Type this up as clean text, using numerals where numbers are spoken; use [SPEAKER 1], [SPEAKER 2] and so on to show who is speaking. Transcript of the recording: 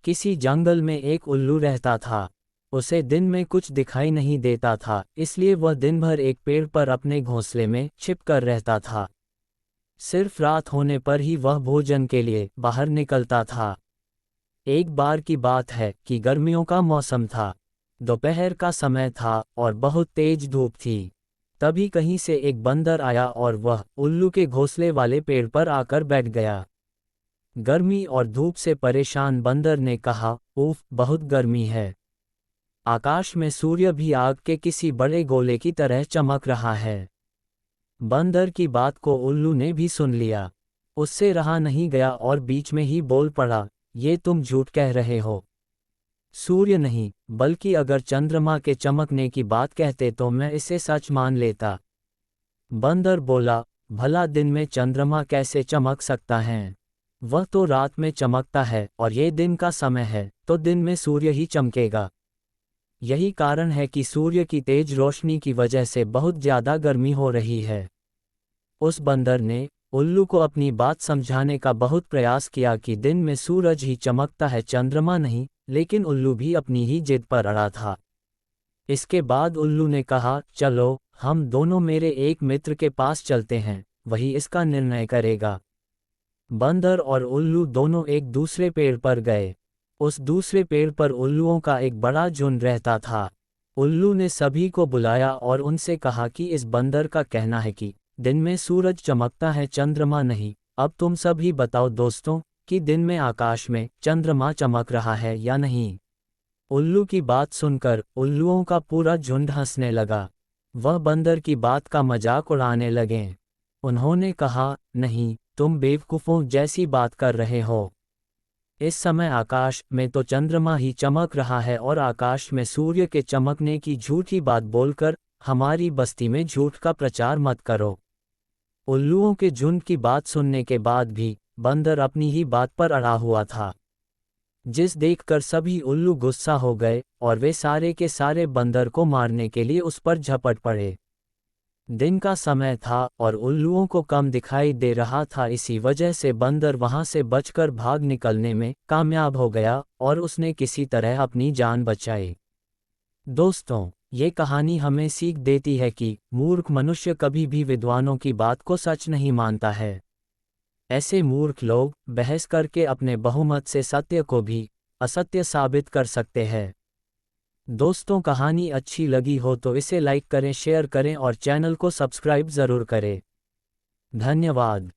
[SPEAKER 1] किसी जंगल में एक उल्लू रहता था। उसे दिन में कुछ दिखाई नहीं देता था, इसलिए वह दिन भर एक पेड़ पर अपने घोंसले में छिप कर रहता था। सिर्फ रात होने पर ही वह भोजन के लिए बाहर निकलता था। एक बार की बात है कि गर्मियों का मौसम था। दोपहर का समय था और बहुत तेज धूप थी। तभी कहीं से एक बंदर आया और वह उल्लू के घोंसले वाले पेड़ पर आकर बैठ गया। गर्मी और धूप से परेशान बंदर ने कहा, उफ, बहुत गर्मी है। आकाश में सूर्य भी आग के किसी बड़े गोले की तरह चमक रहा है। बंदर की बात को उल्लू ने भी सुन लिया। उससे रहा नहीं गया और बीच में ही बोल पड़ा, ये तुम झूठ कह रहे हो। सूर्य नहीं, बल्कि अगर चंद्रमा के चमकने की बात कहते तो मैं इसे सच मान लेता। बंदर बोला, भला दिन में चंद्रमा कैसे चमक सकता है? वह तो रात में चमकता है और ये दिन का समय है, तो दिन में सूर्य ही चमकेगा। यही कारण है कि सूर्य की तेज रोशनी की वजह से बहुत ज्यादा गर्मी हो रही है। उस बंदर ने उल्लू को अपनी बात समझाने का बहुत प्रयास किया कि दिन में सूरज ही चमकता है, चंद्रमा नहीं, लेकिन उल्लू भी अपनी ही जिद पर अड़ा था। इसके बाद उल्लू ने कहा, चलो हम दोनों मेरे एक मित्र के पास चलते हैं, वही इसका निर्णय करेगा। बंदर और उल्लू दोनों एक दूसरे पेड़ पर गए। उस दूसरे पेड़ पर उल्लुओं का एक बड़ा झुंड रहता था। उल्लू ने सभी को बुलाया और उनसे कहा कि इस बंदर का कहना है कि दिन में सूरज चमकता है, चंद्रमा नहीं। अब तुम सभी बताओ दोस्तों कि दिन में आकाश में चंद्रमा चमक रहा है या नहीं। उल्लू की बात सुनकर उल्लुओं का पूरा झुंड हंसने लगा। वह बंदर की बात का मजाक उड़ाने लगे। उन्होंने कहा, नहीं, तुम बेवकूफ़ों जैसी बात कर रहे हो। इस समय आकाश में तो चंद्रमा ही चमक रहा है और आकाश में सूर्य के चमकने की झूठी बात बोलकर हमारी बस्ती में झूठ का प्रचार मत करो। उल्लुओं के झुंड की बात सुनने के बाद भी बंदर अपनी ही बात पर अड़ा हुआ था, जिस देखकर सभी उल्लू गुस्सा हो गए और वे सारे के सारे बंदर को मारने के लिए उस पर झपट पड़े। दिन का समय था और उल्लुओं को कम दिखाई दे रहा था, इसी वजह से बंदर वहां से बचकर भाग निकलने में कामयाब हो गया और उसने किसी तरह अपनी जान बचाई। दोस्तों, ये कहानी हमें सीख देती है कि मूर्ख मनुष्य कभी भी विद्वानों की बात को सच नहीं मानता है। ऐसे मूर्ख लोग बहस करके अपने बहुमत से सत्य को भी असत्य साबित कर सकते हैं। दोस्तों, कहानी अच्छी लगी हो तो इसे लाइक करें, शेयर करें और चैनल को सब्सक्राइब ज़रूर करें। धन्यवाद।